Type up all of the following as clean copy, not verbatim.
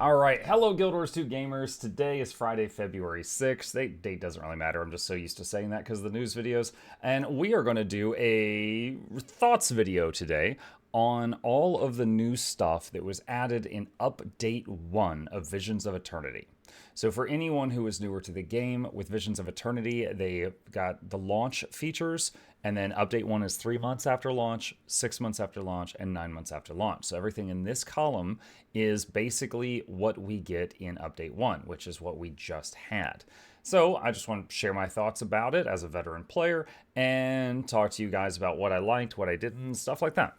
All right, hello Guild Wars 2 gamers. Today is Friday, February 6th. Date doesn't really matter. I'm just so used to saying that because of the news videos. And we are going to do a thoughts video today on all of the new stuff that was added in Update 1 of Visions of Eternity. So for anyone who is newer to the game, with Visions of Eternity, they got the launch features, and then Update 1 is 3 months after launch, 6 months after launch, and 9 months after launch. So everything in this column is basically what we get in Update 1, which is what we just had. So I just want to share my thoughts about it as a veteran player and talk to you guys about what I liked, what I didn't, stuff like that.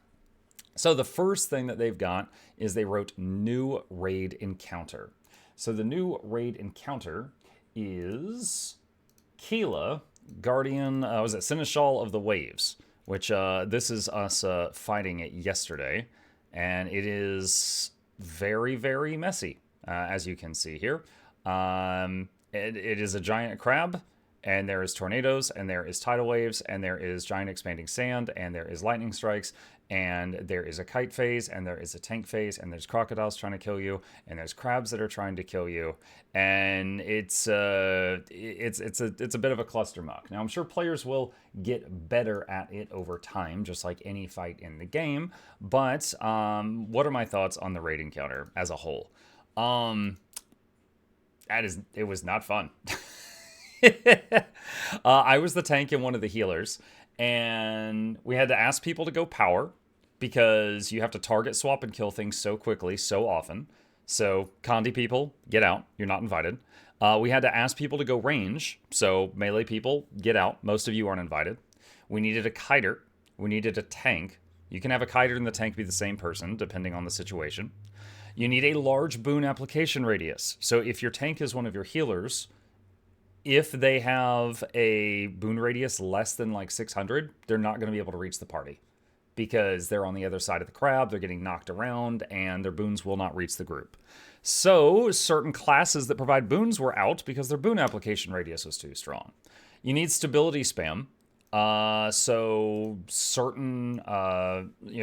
So the first thing that they've got is they wrote new raid encounter. So the new raid encounter is Keela, Guardian, was it Seneschal of the Waves, which this is us fighting it yesterday, and it is very, very messy, as you can see here. It is a giant crab, and there is tornadoes, and there is tidal waves, and there is giant expanding sand, and there is lightning strikes, and there is a kite phase, and there is a tank phase, and there's crocodiles trying to kill you, and there's crabs that are trying to kill you, and it's a bit of a cluster muck. Now I'm sure players will get better at it over time, just like any fight in the game. But what are my thoughts on the raid encounter as a whole? It was not fun. I was the tank and one of the healers, and we had to ask people to go power because you have to target swap and kill things so quickly, so often. So, Condi people, get out. You're not invited. We had to ask people to go range. So, melee people, get out. Most of you aren't invited. We needed a kiter. We needed a tank. You can have a kiter and the tank be the same person, depending on the situation. You need a large boon application radius. So, if your tank is one of your healers, if they have a boon radius less than like 600, they're not going to be able to reach the party because they're on the other side of the crab, they're getting knocked around, and their boons will not reach the group. So certain classes that provide boons were out because their boon application radius was too strong. You need stability spam. So certain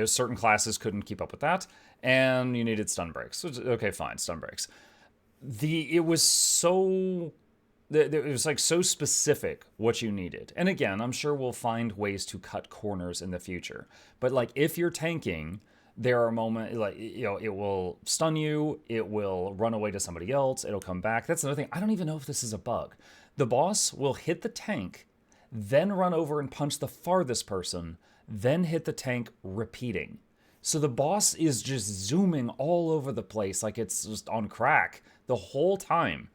certain classes couldn't keep up with that, and you needed stun breaks. Okay, fine, stun breaks. It was so specific what you needed. And again, I'm sure we'll find ways to cut corners in the future. But like if you're tanking, there are moments like, it will stun you, it will run away to somebody else, it'll come back. That's another thing. I don't even know if this is a bug. The boss will hit the tank, then run over and punch the farthest person, then hit the tank repeating. So the boss is just zooming all over the place like it's just on crack the whole time.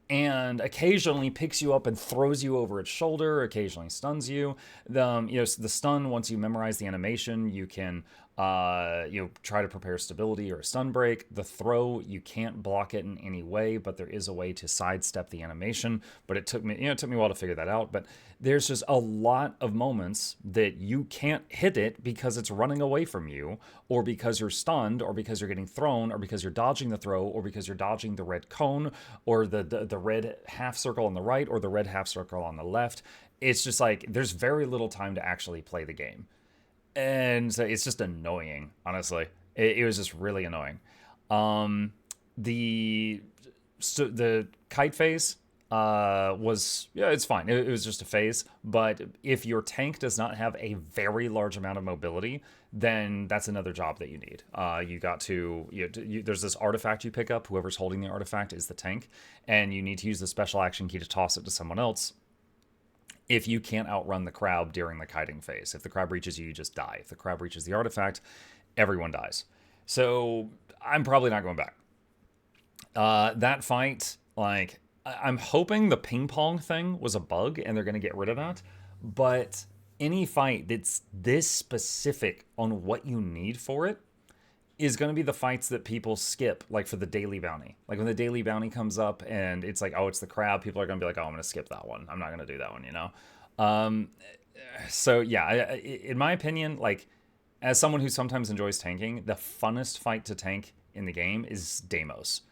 And occasionally picks you up and throws you over its shoulder, occasionally stuns you. The stun, once you memorize the animation, you can try to prepare stability or a stun break. The throw, you can't block it in any way, but there is a way to sidestep the animation. But it took me a while to figure that out. But there's just a lot of moments that you can't hit it because it's running away from you, or because you're stunned, or because you're getting thrown, or because you're dodging the throw, or because you're dodging the red cone, or the red half circle on the right, or the red half circle on the left. It's just like there's very little time to actually play the game. And so it's just annoying, honestly. It was just really annoying. The kite phase it's fine. It was just a phase. But if your tank does not have a very large amount of mobility, then that's another job that you need. There's this artifact you pick up. Whoever's holding the artifact is the tank, and you need to use the special action key to toss it to someone else. If you can't outrun the crab during the kiting phase. If the crab reaches you, you just die. If the crab reaches the artifact, everyone dies. So I'm probably not going back. That fight, like, I'm hoping the ping pong thing was a bug and they're going to get rid of that. But any fight that's this specific on what you need for it is going to be the fights that people skip, like for the daily bounty. Like when the daily bounty comes up and it's like, oh, it's the crab, people are going to be like, oh, I'm going to skip that one. I'm not going to do that one, So yeah, in my opinion, like as someone who sometimes enjoys tanking, the funnest fight to tank in the game is Deimos.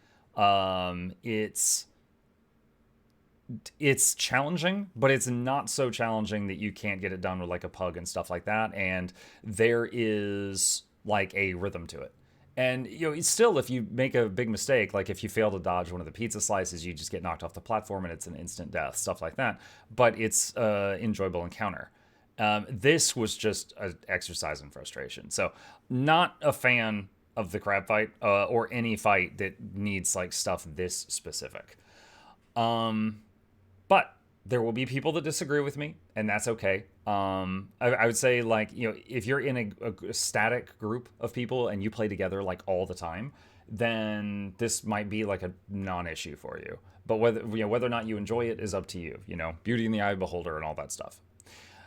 It's challenging, but it's not so challenging that you can't get it done with like a pug and stuff like that. And there is like a rhythm to it. And still, if you make a big mistake, like if you fail to dodge one of the pizza slices, you just get knocked off the platform and it's an instant death, stuff like that. But it's an enjoyable encounter. This was just an exercise in frustration. So, not a fan of the crab fight or any fight that needs like stuff this specific. But there will be people that disagree with me, and that's okay. I would say, like, if you're in a static group of people and you play together like all the time, then this might be like a non-issue for you. But whether or not you enjoy it is up to you. Beauty in the eye of the beholder and all that stuff.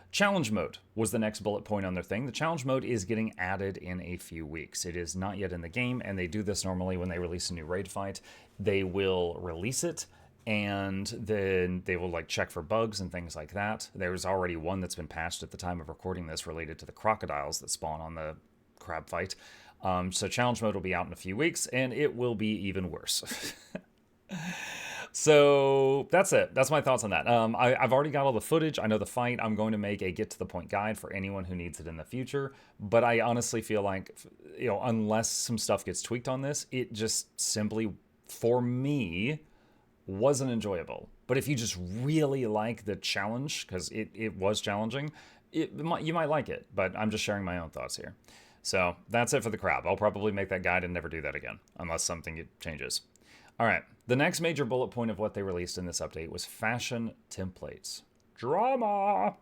Challenge mode was the next bullet point on their thing. The challenge mode is getting added in a few weeks. It is not yet in the game, and they do this normally when they release a new raid fight. They will release it, and then they will like check for bugs and things like that. There's already one that's been patched at the time of recording this related to the crocodiles that spawn on the crab fight. So challenge mode will be out in a few weeks, and it will be even worse. So that's it. That's my thoughts on that. I've already got all the footage. I know the fight. I'm going to make a get to the point guide for anyone who needs it in the future. But I honestly feel like, unless some stuff gets tweaked on this, it just simply, for me, wasn't enjoyable. But if you just really like the challenge, because it was challenging, you might like it. But I'm just sharing my own thoughts here. So that's it for the crab. I'll probably make that guide and never do that again, unless something changes. All right, the next major bullet point of what they released in this update was fashion templates. Drama! All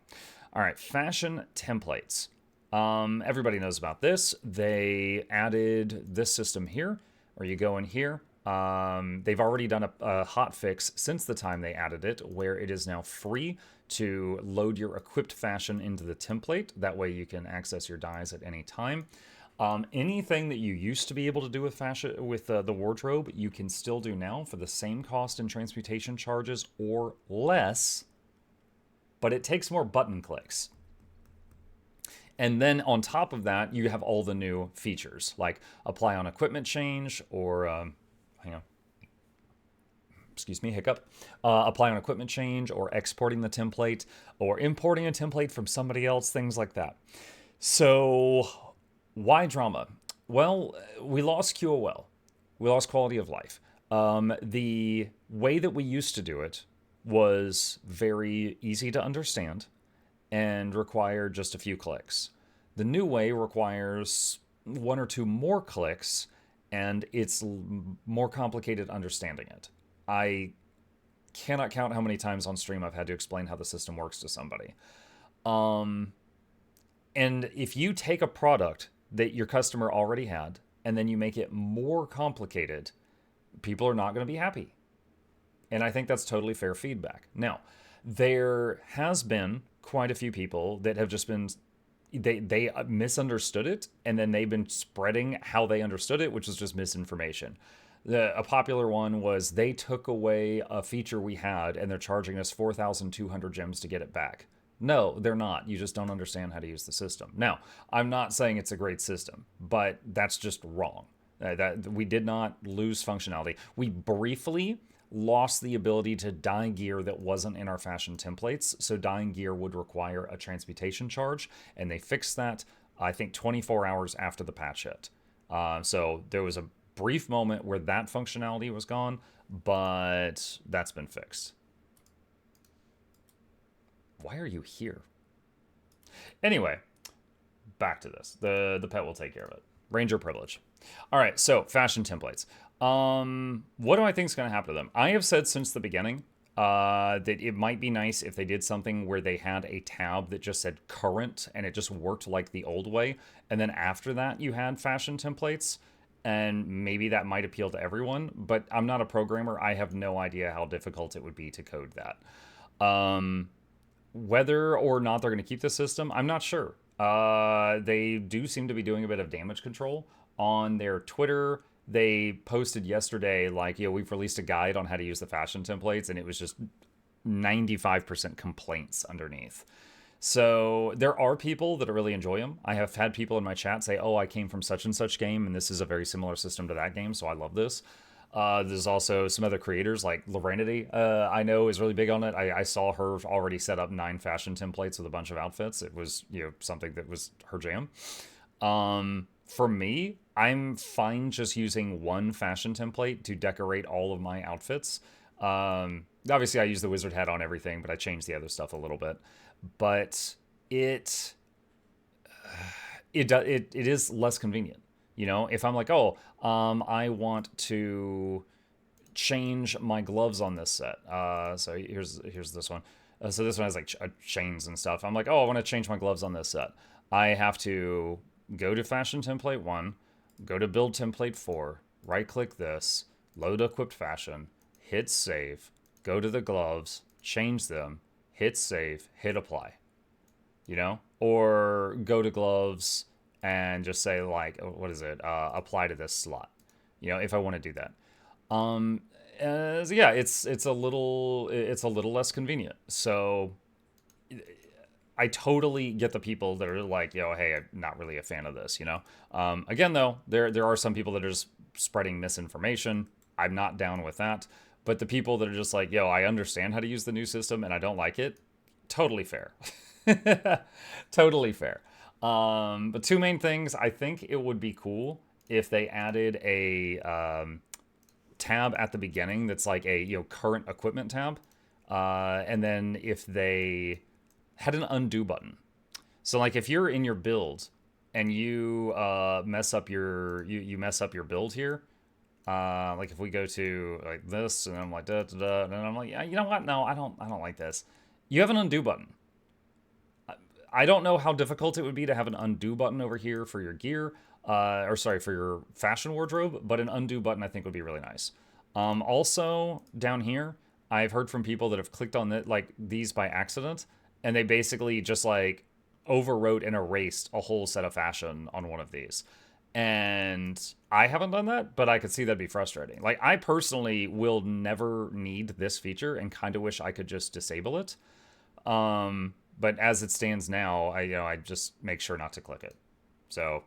right, fashion templates. Everybody knows about this. They added this system here, or you go in here. They've already done a hot fix since the time they added it, where it is now free to load your equipped fashion into the template. That way you can access your dyes at any time. Anything that you used to be able to do with fashion with the wardrobe, you can still do now for the same cost in transmutation charges or less, but it takes more button clicks. And then on top of that, you have all the new features like apply on equipment change or hang on. Excuse me, hiccup. Apply on equipment change or exporting the template or importing a template from somebody else, things like that. So why drama? Well, we lost QOL. We lost quality of life. The way that we used to do it was very easy to understand and required just a few clicks. The new way requires one or two more clicks, and it's more complicated understanding it. I cannot count how many times on stream I've had to explain how the system works to somebody. And if you take a product that your customer already had, and then you make it more complicated, people are not going to be happy. And I think that's totally fair feedback. Now, there has been quite a few people that have just been, they misunderstood it, and then they've been spreading how they understood it, which is just misinformation. A popular one was they took away a feature we had, and they're charging us 4,200 gems to get it back. No, they're not. You just don't understand how to use the system. Now, I'm not saying it's a great system, but that's just wrong. That we did not lose functionality. We briefly lost the ability to dye gear that wasn't in our fashion templates. So dyeing gear would require a transmutation charge, and they fixed that, I think, 24 hours after the patch hit. So there was a brief moment where that functionality was gone, but that's been fixed. Why are you here? Anyway, back to this. The pet will take care of it. Ranger privilege. All right, so fashion templates. What do I think is going to happen to them? I have said since the beginning that it might be nice if they did something where they had a tab that just said current and it just worked like the old way. And then after that, you had fashion templates. And maybe that might appeal to everyone, but I'm not a programmer. I have no idea how difficult it would be to code that. Whether or not they're going to keep the system, I'm not sure. They do seem to be doing a bit of damage control. On their Twitter, they posted yesterday, like, we've released a guide on how to use the fashion templates, and it was just 95% complaints underneath. So there are people that really enjoy them. I have had people in my chat say, oh, I came from such and such game, and this is a very similar system to that game, so I love this. There's also some other creators like Lorenity, I know is really big on it. I saw her already set up 9 fashion templates with a bunch of outfits. It was, something that was her jam. For me, I'm fine just using one fashion template to decorate all of my outfits. Obviously, I use the wizard hat on everything, but I change the other stuff a little bit. But it it is less convenient. You know, if I'm like, oh, I want to change my gloves on this set. So here's this one. So this one has like chains and stuff. I'm like, oh, I want to change my gloves on this set. I have to go to fashion template 1, go to build template 4, right click this, load equipped fashion, hit save, go to the gloves, change them, hit save, hit apply. You know, or go to gloves and just say like, what is it? Apply to this slot. You know, if I want to do that. So yeah, it's a little less convenient. So I totally get the people that are like, hey, I'm not really a fan of this. You know, again though, there are some people that are just spreading misinformation. I'm not down with that. But the people that are just like, I understand how to use the new system and I don't like it, totally fair. Totally fair. But two main things. I think it would be cool if they added a tab at the beginning that's like a current equipment tab, and then if they had an undo button. So like if you're in your build and you mess up you mess up your build here. Like if we go to like this and I'm like da da da, and I'm like, yeah, you know what? No, I don't like this. You have an undo button. I don't know how difficult it would be to have an undo button over here for your gear, or sorry, for your fashion wardrobe, but an undo button I think would be really nice. Also, down here, I've heard from people that have clicked on like these by accident, and they basically just like overwrote and erased a whole set of fashion on one of these. And I haven't done that, but I could see that'd be frustrating. Like, I personally will never need this feature and kind of wish I could just disable it. But as it stands now, I just make sure not to click it. So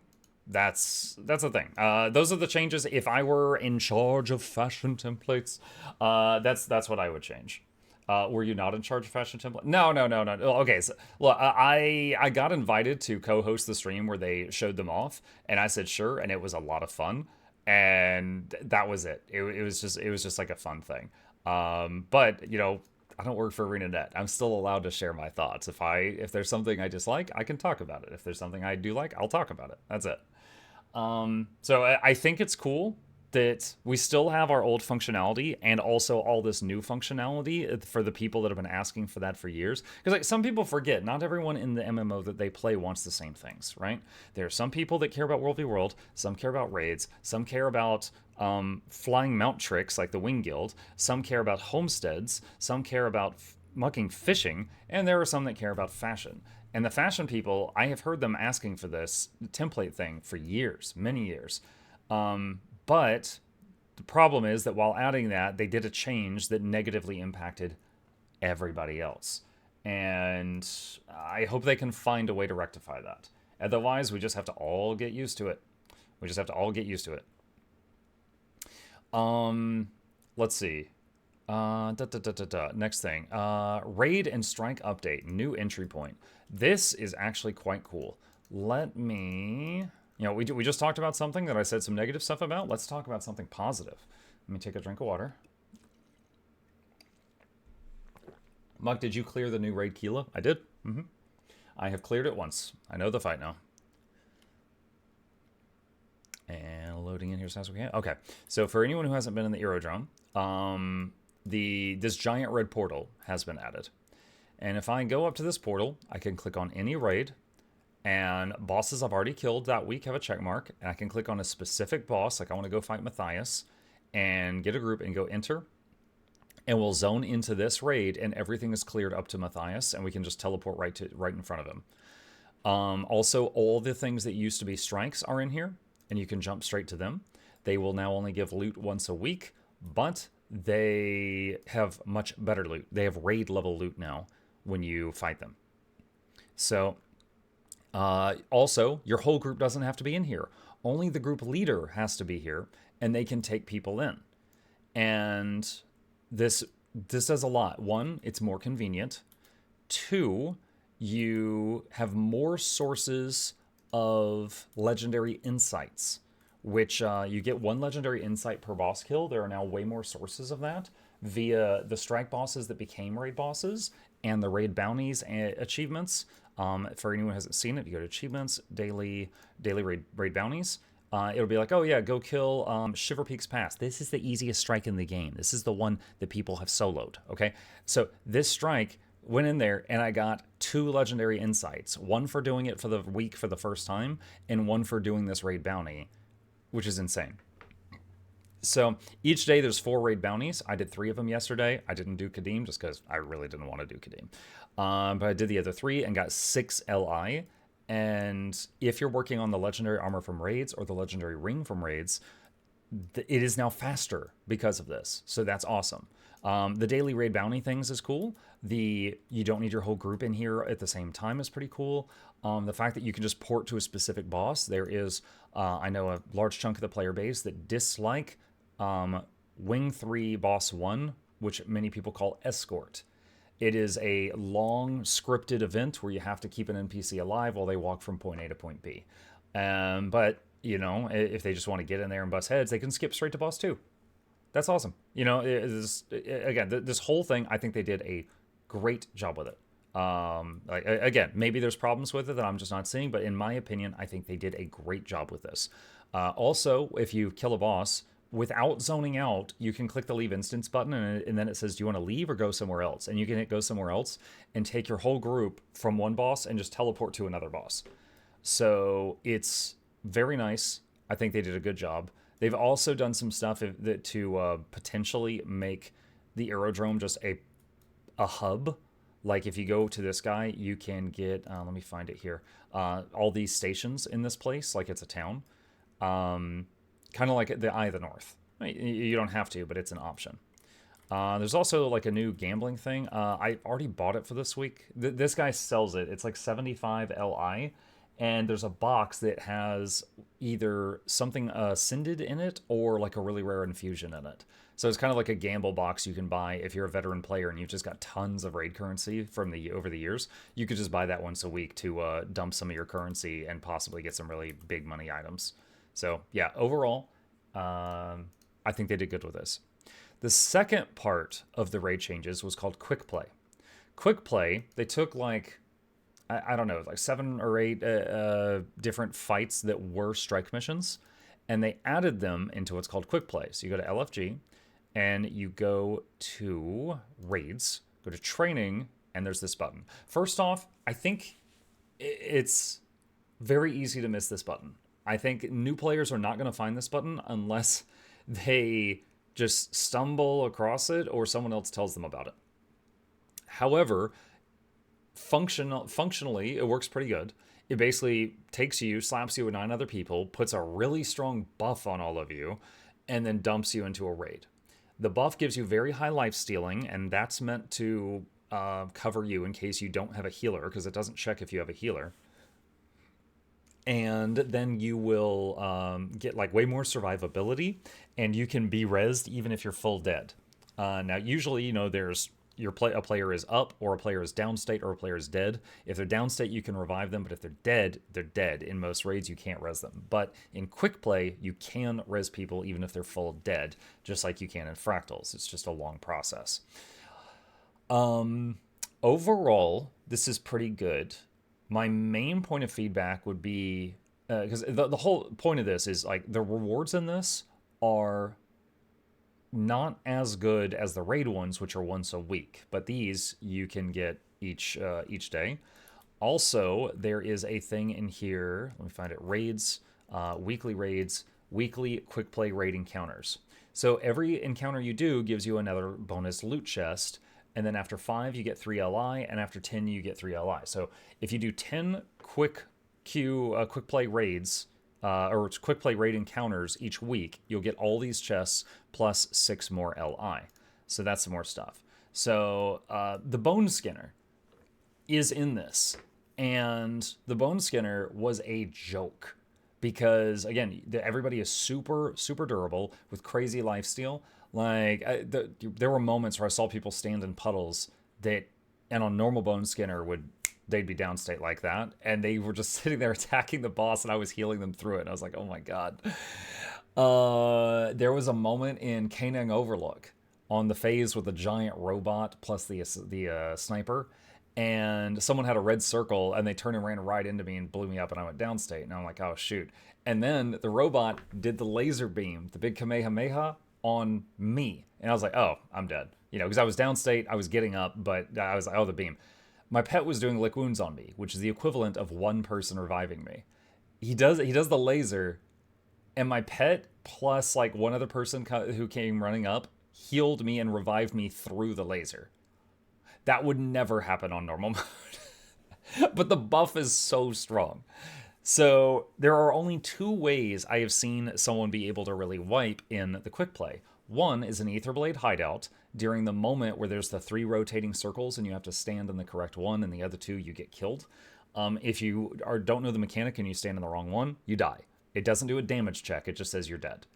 that's the thing. Those are the changes. If I were in charge of fashion templates, that's what I would change. Were you not in charge of fashion template? No. Okay, so look, I got invited to co-host the stream where they showed them off, and I said sure, and it was a lot of fun, and that was it. It was just like a fun thing. But I don't work for ArenaNet. I'm still allowed to share my thoughts. If there's something I dislike, I can talk about it. If there's something I do like, I'll talk about it. That's it. So I think it's cool that we still have our old functionality and also all this new functionality for the people that have been asking for that for years. Because like some people forget, not everyone in the MMO that they play wants the same things, right? There are some people that care about World v World, some care about raids, some care about flying mount tricks like the Wing Guild, some care about homesteads, some care about mucking fishing, and there are some that care about fashion. And the fashion people, I have heard them asking for this template thing for years, many years. But the problem is that while adding that, they did a change that negatively impacted everybody else. And I hope they can find a way to rectify that. Otherwise, we just have to all get used to it. Let's see. Next thing. Raid and strike update. New entry point. This is actually quite cool. Let me... we just talked about something that I said some negative stuff about. Let's talk about something positive. Let me take a drink of water. Muck, did you clear the new raid Keela? I did. I have cleared it once. I know the fight now. And loading in here as fast as we can. Okay, so for anyone who hasn't been in the Aerodrome, this giant red portal has been added. And if I go up to this portal, I can click on any raid, and bosses I've already killed that week have a check mark, and I can click on a specific boss, like I want to go fight Matthias, and get a group and go enter, and we'll zone into this raid, and everything is cleared up to Matthias, and we can just teleport right in front of him. Also, all the things that used to be strikes are in here, and you can jump straight to them. They will now only give loot once a week, but they have much better loot. They have raid level loot now when you fight them. So, also, your whole group doesn't have to be in here. Only the group leader has to be here, and they can take people in. And this does a lot. One, it's more convenient. Two, you have more sources of legendary insights, which you get one legendary insight per boss kill. There are now way more sources of that via the strike bosses that became raid bosses and the raid bounties and achievements. For anyone who hasn't seen it, you go to achievements, daily raid bounties. It'll be like, oh yeah, go kill Shiver Peaks Pass. This is the easiest strike in the game. This is the one that people have soloed. Okay, so this strike went in there and I got 2 legendary insights. One for doing it for the week for the first time, and one for doing this raid bounty, which is insane. So each day there's 4 raid bounties. I did 3 of them yesterday. I didn't do Kadim just because I really didn't want to do Kadim. But I did the other 3 and got 6 LI. And if you're working on the legendary armor from raids or the legendary ring from raids, it is now faster because of this. So that's awesome. The daily raid bounty things is cool. You don't need your whole group in here at the same time is pretty cool. The fact that you can just port to a specific boss. There is, I know, a large chunk of the player base that dislike Wing 3 Boss 1, which many people call Escort. It is a long scripted event where you have to keep an NPC alive while they walk from point A to point B. But, you know, if they just want to get in there and bust heads, they can skip straight to Boss 2. That's awesome. You know, this whole thing, I think they did a great job with it. Again, maybe there's problems with it that I'm just not seeing, but in my opinion, I think they did a great job with this. Also, if you kill a boss, without zoning out, you can click the leave instance button, and then it says, do you want to leave or go somewhere else? And you can hit go somewhere else and take your whole group from one boss and just teleport to another boss. So it's very nice. I think they did a good job. They've also done some stuff to potentially make the aerodrome just a hub. Like if you go to this guy, you can get, let me find it here, all these stations in this place, like it's a town. Kind of like the Eye of the North. You don't have to, but it's an option. There's also like a new gambling thing. I already bought it for this week. This guy sells it. It's like 75 LI. And there's a box that has either something ascended in it or like a really rare infusion in it. So it's kind of like a gamble box you can buy if you're a veteran player and you've just got tons of raid currency from over the years. You could just buy that once a week to dump some of your currency and possibly get some really big money items. So yeah, overall, I think they did good with this. The second part of the raid changes was called Quickplay. Quickplay, they took like, I don't know, like 7 or 8 different fights that were strike missions, and they added them into what's called Quickplay. So you go to LFG, and you go to raids, go to training, and there's this button. First off, I think it's very easy to miss this button. I think new players are not going to find this button unless they just stumble across it or someone else tells them about it. However, functionally, it works pretty good. It basically takes you, slaps you with 9 other people, puts a really strong buff on all of you, and then dumps you into a raid. The buff gives you very high life stealing, and that's meant to cover you in case you don't have a healer, because it doesn't check if you have a healer. And then you will get like way more survivability, and you can be rezzed even if you're full dead. Now, usually, you know, there's a player is up, or a player is downstate, or a player is dead. If they're downstate, you can revive them, but if they're dead, they're dead. In most raids, you can't res them. But in Quickplay, you can res people even if they're full dead, just like you can in Fractals. It's just a long process. Overall, this is pretty good. My main point of feedback would be, because the whole point of this is like the rewards in this are not as good as the raid ones, which are once a week, but these you can get each day. Also, there is a thing in here, let me find it, raids, weekly quick play raid encounters. So every encounter you do gives you another bonus loot chest, and then after 5 you get 3 LI, and after 10 you get 3 LI. So if you do 10 quick play raids, or quick play raid encounters each week, you'll get all these chests plus 6 more LI. So that's some more stuff. So the Bone Skinner is in this, and the Bone Skinner was a joke because, again, everybody is super durable with crazy lifesteal. Like there were moments where I saw people stand in puddles that, and on normal Bone Skinner would they'd be downstate like that, and they were just sitting there attacking the boss, and I was healing them through it, and I was like, oh my god. There was a moment in Kanang Overlook on the phase with the giant robot plus the sniper, and someone had a red circle, and they turned and ran right into me and blew me up, and I went downstate, and I'm like, oh shoot. And then the robot did the laser beam, the big Kamehameha, on me, and I was like, oh, I'm dead. You know, because I was downstate, I was getting up, but I was like, oh, the beam. My pet was doing lick wounds on me, which is the equivalent of one person reviving me. He does the laser, and my pet plus like one other person who came running up healed me and revived me through the laser. That would never happen on normal mode. But the buff is so strong. So there are only two ways I have seen someone be able to really wipe in the quick play. One is an Aetherblade hideout during the moment where there's the 3 rotating circles and you have to stand in the correct one, and the other 2 you get killed. If you don't know the mechanic and you stand in the wrong one, you die. It doesn't do a damage check, it just says you're dead.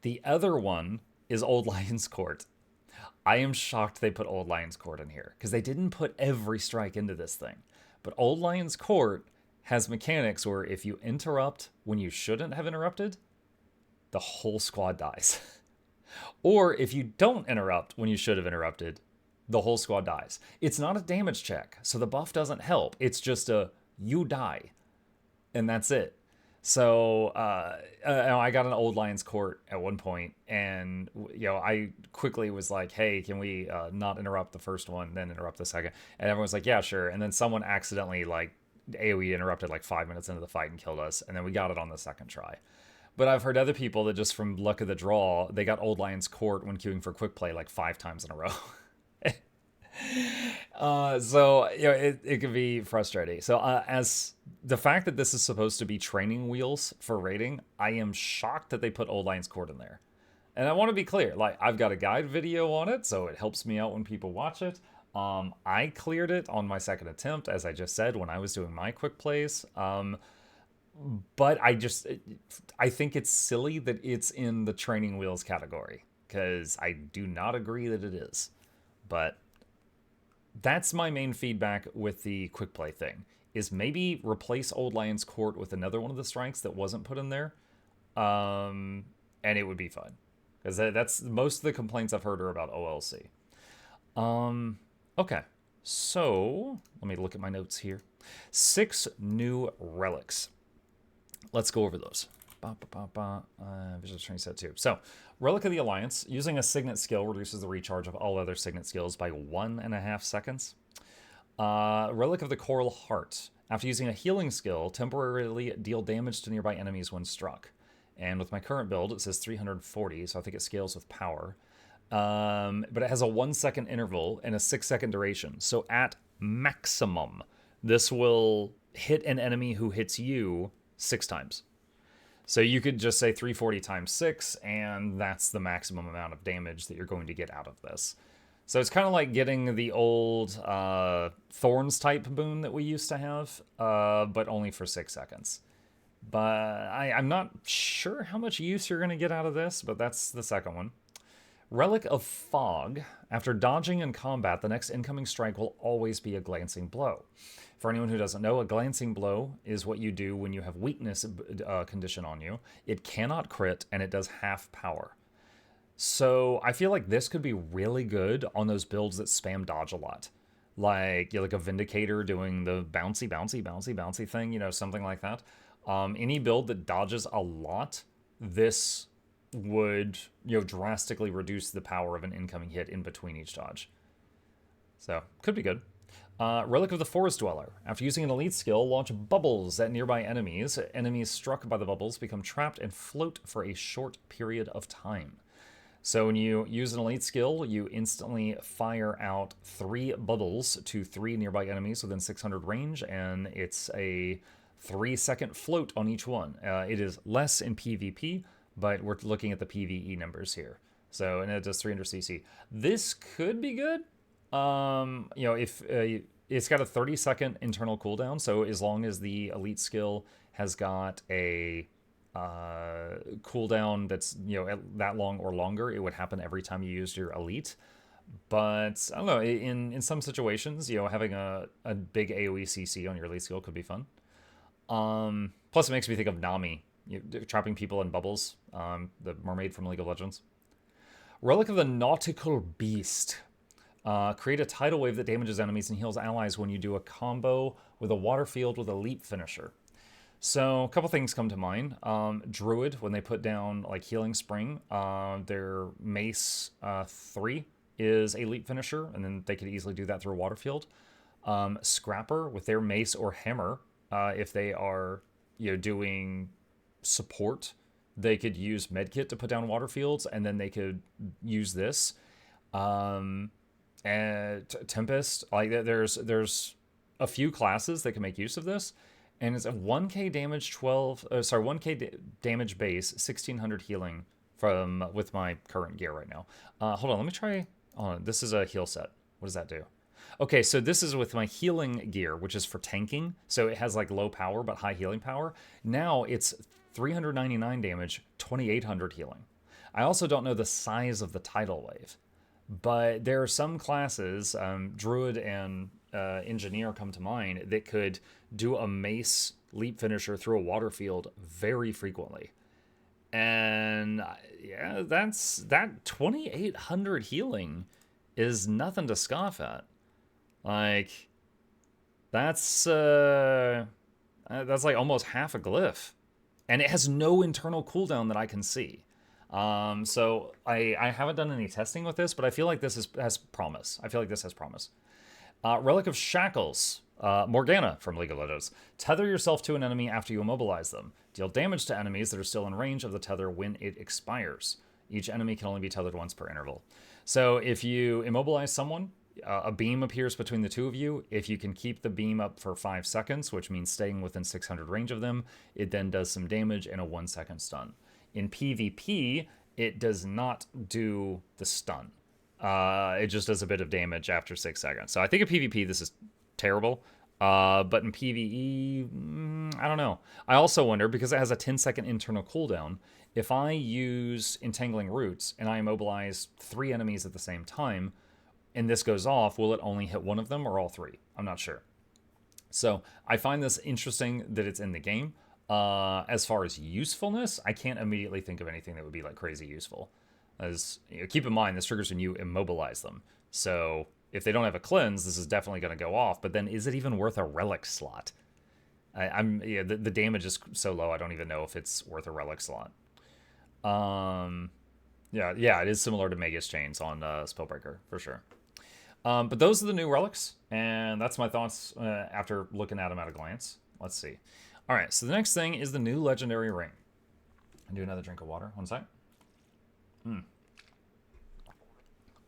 The other one is Old Lion's Court. I am shocked they put Old Lion's Court in here, because they didn't put every strike into this thing. But Old Lion's Court has mechanics where if you interrupt when you shouldn't have interrupted, the whole squad dies. Or if you don't interrupt when you should have interrupted, the whole squad dies. It's not a damage check, so the buff doesn't help. It's just a, you die, and that's it. So I got an Old Lion's Court at one point, and I quickly was like, hey, can we not interrupt the first one, then interrupt the second? And everyone's like, yeah, sure. And then someone accidentally like AoE interrupted like 5 minutes into the fight and killed us, and then we got it on the second try. But I've heard other people that just from luck of the draw, they got Old Lion's Court when queuing for quick play like 5 times in a row. So it can be frustrating. So as the fact that this is supposed to be training wheels for raiding, I am shocked that they put Old Lion's Court in there. And I want to be clear, like, I've got a guide video on it, so it helps me out when people watch it. I cleared it on my second attempt, as I just said, when I was doing my quick plays. But I think it's silly that it's in the training wheels category, because I do not agree that it is. But that's my main feedback with the quick play thing, is maybe replace Old Lion's Court with another one of the strikes that wasn't put in there, and it would be fun, because that's most of the complaints I've heard are about OLC. Okay, so let me look at my notes here. 6 new relics. Let's go over those. Visual training set 2. So, Relic of the Alliance, using a Signet skill reduces the recharge of all other Signet skills by 1.5 seconds. Relic of the Coral Heart. After using a healing skill, temporarily deal damage to nearby enemies when struck. And with my current build, it says 340, so I think it scales with power. But it has a 1-second interval and a 6-second duration. So at maximum, this will hit an enemy who hits you 6 times. So you could just say 340 times 6, and that's the maximum amount of damage that you're going to get out of this. So it's kind of like getting the old Thorns type boon that we used to have, but only for 6 seconds. But I'm not sure how much use you're going to get out of this, but that's the second one. Relic of Fog. After dodging in combat, the next incoming strike will always be a glancing blow. For anyone who doesn't know, a glancing blow is what you do when you have weakness condition on you. It cannot crit, and it does half power. So I feel like this could be really good on those builds that spam dodge a lot. Like a Vindicator doing the bouncy, bouncy, bouncy, bouncy thing, something like that. Any build that dodges a lot, this would drastically reduce the power of an incoming hit in between each dodge. So, could be good. Relic of the Forest Dweller. After using an elite skill, launch bubbles at nearby enemies. Enemies struck by the bubbles become trapped and float for a short period of time. So when you use an elite skill, you instantly fire out 3 bubbles to 3 nearby enemies within 600 range, and it's a 3-second float on each one. It is less in PvP, but we're looking at the PvE numbers here. So, and it does 300 CC. This could be good. If it's got a 30-second internal cooldown, so as long as the elite skill has got a cooldown that's that long or longer, it would happen every time you used your elite. But I don't know. In some situations, having a big AOE CC on your elite skill could be fun. Plus, it makes me think of Nami, trapping people in bubbles. The mermaid from League of Legends. Relic of the Nautical Beast. Create a tidal wave that damages enemies and heals allies when you do a combo with a water field with a leap finisher. So a couple things come to mind. Druid, when they put down like Healing Spring, their Mace 3 is a leap finisher, and then they could easily do that through a water field. Scrapper with their Mace or Hammer, if they are doing support, they could use Medkit to put down water fields, and then they could use this. And Tempest, like there's a few classes that can make use of this. And it's a 1k damage 1k damage base, 1600 healing with my current gear right now. Hold on, let me try. This is a heal set. What does that do? Okay, so this is with my healing gear, which is for tanking. So it has like low power but high healing power. Now it's 399 damage, 2800 healing. I also don't know the size of the tidal wave, but there are some classes, Druid and Engineer come to mind, that could do a mace leap finisher through a water field very frequently. And yeah, that 2800 healing is nothing to scoff at. Like, that's like almost half a glyph, and it has no internal cooldown that I can see. So I haven't done any testing with this, but I feel like this has promise. Relic of Shackles. Morgana from League of Legends. Tether yourself to an enemy after you immobilize them. Deal damage to enemies that are still in range of the tether when it expires. Each enemy can only be tethered once per interval. So if you immobilize someone, a beam appears between the two of you. If you can keep the beam up for 5 seconds, which means staying within 600 range of them, it then does some damage and a 1-second stun. In PvP, it does not do the stun. It just does a bit of damage after 6 seconds. So I think in PvP this is terrible. But in PvE, I don't know. I also wonder, because it has a 10-second internal cooldown, if I use Entangling Roots and I immobilize 3 enemies at the same time, and this goes off, will it only hit one of them or all 3? I'm not sure. So I find this interesting that it's in the game. As far as usefulness, I can't immediately think of anything that would be like crazy useful. As keep in mind, this triggers when you immobilize them. So if they don't have a cleanse, this is definitely going to go off. But then, is it even worth a relic slot? The damage is so low, I don't even know if it's worth a relic slot. Yeah, it is similar to Magus Chains on Spellbreaker for sure. But those are the new relics, and that's my thoughts after looking at them at a glance. Let's see. All right, so the next thing is the new legendary ring. I'll do another drink of water. One sec.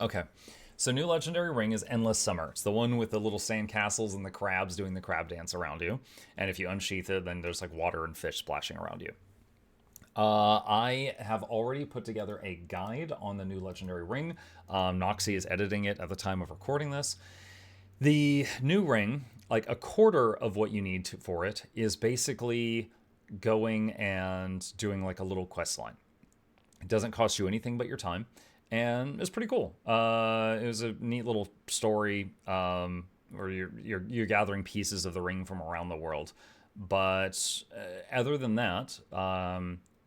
Okay, so new legendary ring is Endless Summer. It's the one with the little sand castles and the crabs doing the crab dance around you. And if you unsheath it, then there's like water and fish splashing around you. I have already put together a guide on the new legendary ring. Noxxi is editing it at the time of recording this. The new ring, like a quarter of what you need for it, is basically going and doing like a little quest line. It doesn't cost you anything but your time, and it's pretty cool. It was a neat little story where you're gathering pieces of the ring from around the world. But other than that,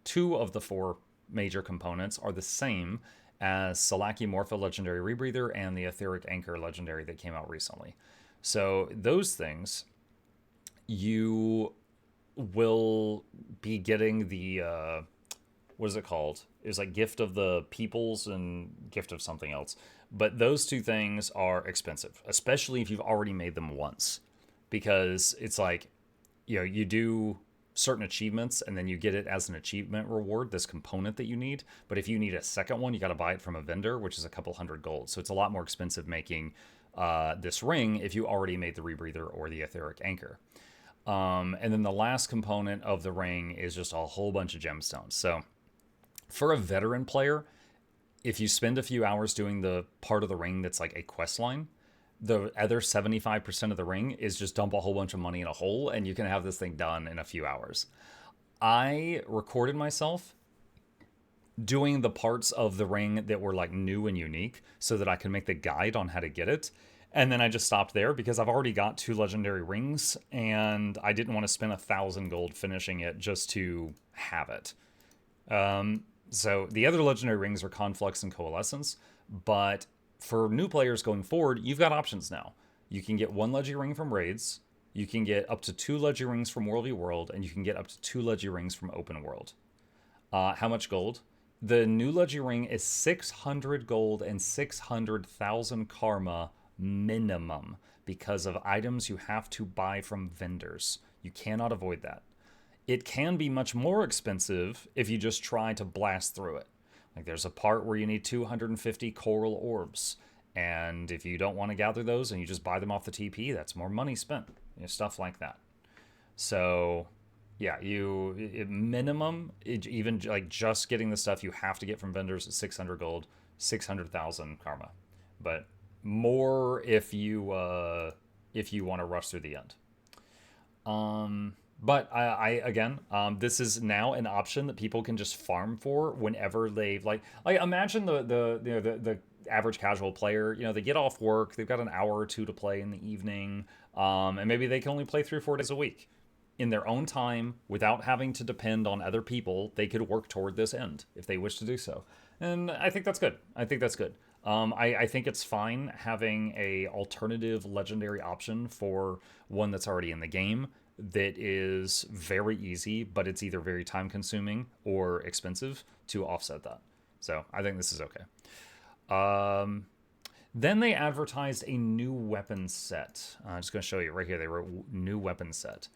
2 of the 4 major components are the same as Salaki Morpha Legendary Rebreather and the Etheric Anchor Legendary that came out recently. So those things, you will be getting the what is it called? It was like Gift of the Peoples and Gift of something else. But those 2 things are expensive, especially if you've already made them once, because it's like, you do certain achievements and then you get it as an achievement reward, this component that you need. But if you need a second one, you got to buy it from a vendor, which is a couple hundred gold. So it's a lot more expensive making this ring if you already made the Rebreather or the Etheric Anchor. And then the last component of the ring is just a whole bunch of gemstones. So for a veteran player, if you spend a few hours doing the part of the ring that's like a quest line, the other 75% of the ring is just dump a whole bunch of money in a hole, and you can have this thing done in a few hours. I recorded myself doing the parts of the ring that were like new and unique so that I could make the guide on how to get it. And then I just stopped there because I've already got 2 legendary rings and I didn't want to spend 1,000 gold finishing it just to have it. So the other legendary rings are Conflux and Coalescence, but for new players going forward, you've got options now. You can get 1 Legi ring from raids, you can get up to 2 Legi rings from World v World, and you can get up to 2 Legi rings from Open World. How much gold? The new Legi ring is 600 gold and 600,000 karma minimum because of items you have to buy from vendors. You cannot avoid that. It can be much more expensive if you just try to blast through it. Like there's a part where you need 250 coral orbs, and if you don't want to gather those and you just buy them off the TP, that's more money spent. Stuff like that. So yeah, minimum, even like just getting the stuff you have to get from vendors is 600 gold, 600,000 karma, but more if you want to rush through the end. But I again, this is now an option that people can just farm for whenever they've like imagine the average casual player, they get off work, they've got an hour or two to play in the evening, and maybe they can only play 3 or 4 days a week. In their own time, without having to depend on other people, they could work toward this end if they wish to do so. And I think that's good. I think it's fine having a alternative legendary option for one that's already in the game that is very easy, but it's either very time consuming or expensive to offset that. So I think this is okay. Then they advertised a new weapon set. I'm just going to show you right here. They wrote new weapon set.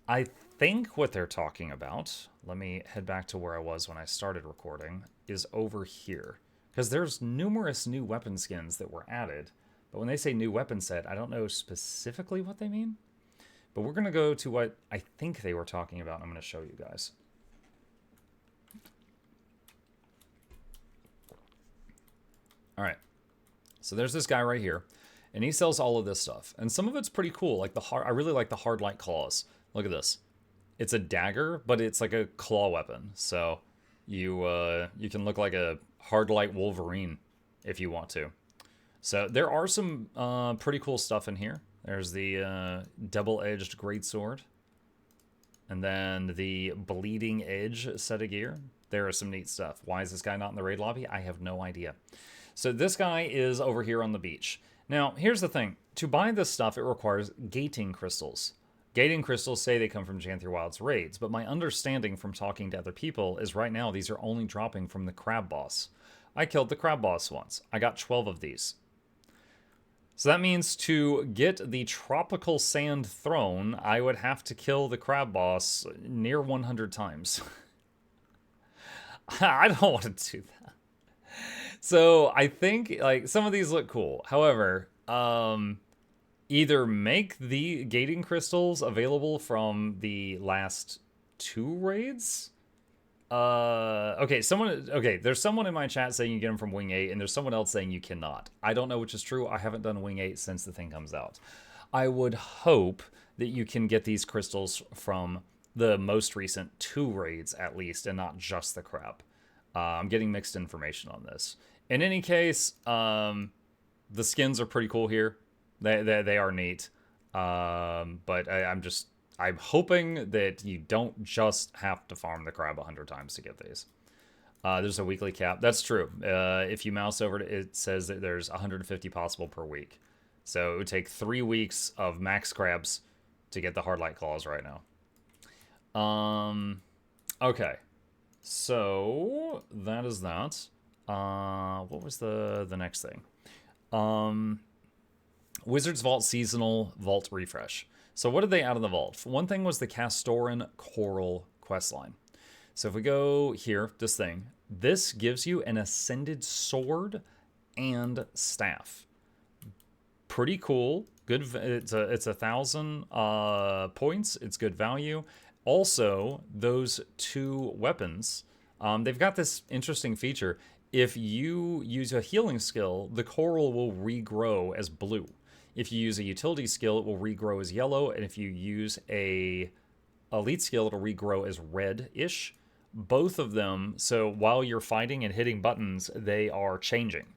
I think what they're talking about, let me head back to where I was when I started recording, is over here. Because there's numerous new weapon skins that were added. But when they say new weapon set, I don't know specifically what they mean. But we're going to go to what I think they were talking about, and I'm going to show you guys. All right. So there's this guy right here, and he sells all of this stuff. And some of it's pretty cool. Like I really like the hard light claws. Look at this. It's a dagger, but it's like a claw weapon. So you can look like a hard light Wolverine if you want to. So there are some pretty cool stuff in here. There's the double-edged greatsword. And then the bleeding edge set of gear. There is some neat stuff. Why is this guy not in the raid lobby? I have no idea. So this guy is over here on the beach. Now, here's the thing. To buy this stuff, it requires gating crystals. Gating crystals say they come from Janther Wild's raids, but my understanding from talking to other people is right now these are only dropping from the crab boss. I killed the crab boss once. I got 12 of these. So that means to get the tropical sand throne, I would have to kill the crab boss near 100 times. I don't want to do that. So I think like some of these look cool. However, either make the gating crystals available from the last 2 raids. Okay, there's someone in my chat saying you get them from Wing 8, and there's someone else saying you cannot. I don't know which is true. I haven't done Wing 8 since the thing comes out. I would hope that you can get these crystals from the most recent 2 raids at least, and not just the crab. I'm getting mixed information on this. In any case, the skins are pretty cool here. They are neat. But I'm hoping that you don't just have to farm the crab 100 times to get these. There's a weekly cap. That's true. If you mouse over it says that there's 150 possible per week. So it would take 3 weeks of max crabs to get the hard light claws right now. Okay. So that is that. What was the next thing? Wizard's Vault Seasonal Vault Refresh. So what did they add in the vault? One thing was the Castoran Coral questline. So if we go here, this gives you an Ascended Sword and Staff. Pretty cool. Good. It's 1,000 points. It's good value. Also, those 2 weapons, they've got this interesting feature. If you use a healing skill, the coral will regrow as blue. If you use a utility skill, it will regrow as yellow, and if you use a elite skill, it'll regrow as red-ish. both of them, so while you're fighting and hitting buttons, they are changing.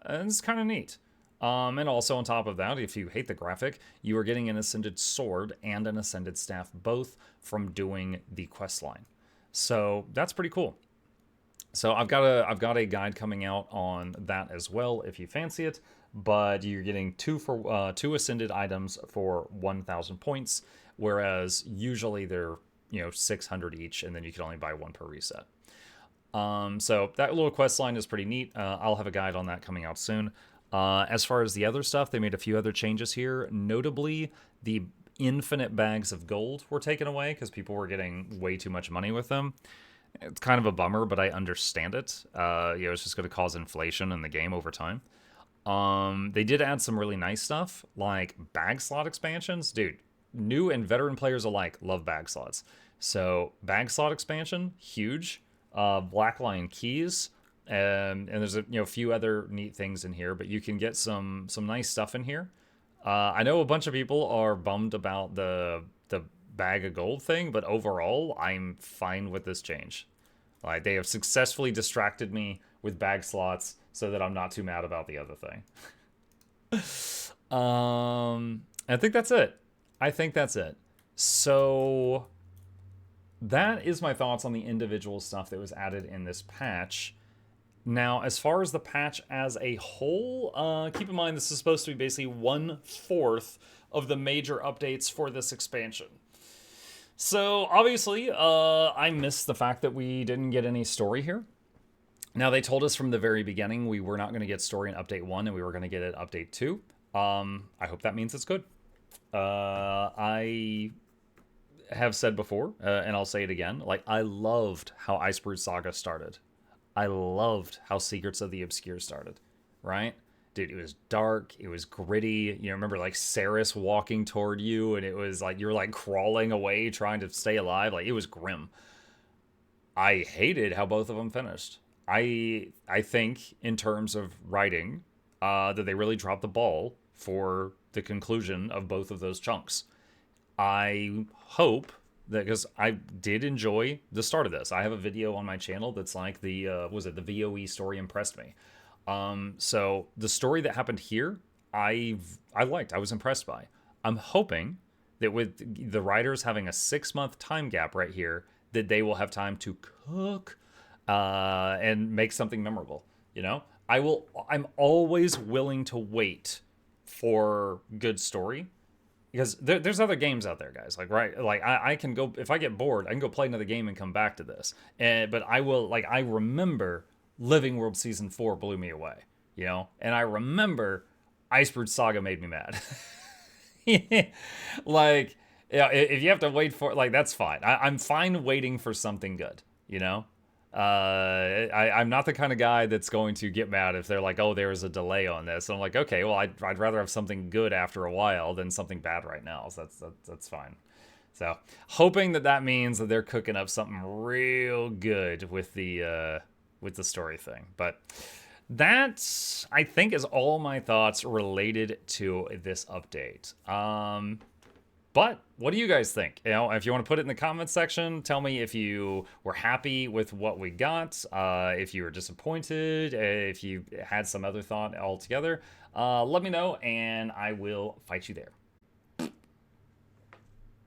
And it's kind of neat. And also on top of that, if you hate the graphic, you are getting an Ascended Sword and an Ascended Staff, both from doing the quest line. So that's pretty cool. So I've got a guide coming out on that as well if you fancy it. But you're getting two Ascended items for 1,000 points, whereas usually they're 600 each, and then you can only buy one per reset. So that little quest line is pretty neat. I'll have a guide on that coming out soon. As far as the other stuff, they made a few other changes here. Notably, the infinite bags of gold were taken away because people were getting way too much money with them. It's kind of a bummer, but I understand it. It's just going to cause inflation in the game over time. They did add some really nice stuff, like bag slot expansions. Dude, new and veteran players alike love bag slots. So bag slot expansion, huge. Black Lion keys, and there's a few other neat things in here, but you can get some nice stuff in here. I know a bunch of people are bummed about the bag of gold thing, but overall, I'm fine with this change. Like, they have successfully distracted me with bag slots so that I'm not too mad about the other thing. I think that's it. So that is my thoughts on the individual stuff that was added in this patch. Now, as far as the patch as a whole, keep in mind this is supposed to be basically 1/4 of the major updates for this expansion. So, obviously, I missed the fact that we didn't get any story here. Now, they told us from the very beginning we were not going to get story in Update 1 and we were going to get it Update 2. I hope that means it's good. I have said before, and I'll say it again, like, I loved how Icebrood Saga started. I loved how Secrets of the Obscure started, right? Dude, it was dark, it was gritty. You remember, like, Ceres walking toward you, and it was like you're like crawling away trying to stay alive. Like, it was grim. I hated how both of them finished. I think, in terms of writing, that they really dropped the ball for the conclusion of both of those chunks. I hope that, because I did enjoy the start of this. I have a video on my channel that's like the VOE story impressed me. So the story that happened here, I liked. I was impressed by. I'm hoping that with the writers having a 6-month time gap right here, that they will have time to cook and make something memorable. I'm always willing to wait for good story. Because there's other games out there, guys. Like, right, like I can go, if I get bored, I can go play another game and come back to this. But I will, like, I remember Living World Season 4 blew me away, and I remember Icebrood Saga made me mad. Like, yeah, if you have to wait for, like, that's fine. I'm fine waiting for something good, I'm not the kind of guy that's going to get mad if they're like, oh, there's a delay on this. And I'm like, okay, well, I'd rather have something good after a while than something bad right now. So that's fine. So hoping that means that they're cooking up something real good with the story thing. But that, I think, is all my thoughts related to this update. But what do you guys think? If you want to put it in the comments section, tell me if you were happy with what we got, if you were disappointed, if you had some other thought altogether. Let me know, and I will fight you there.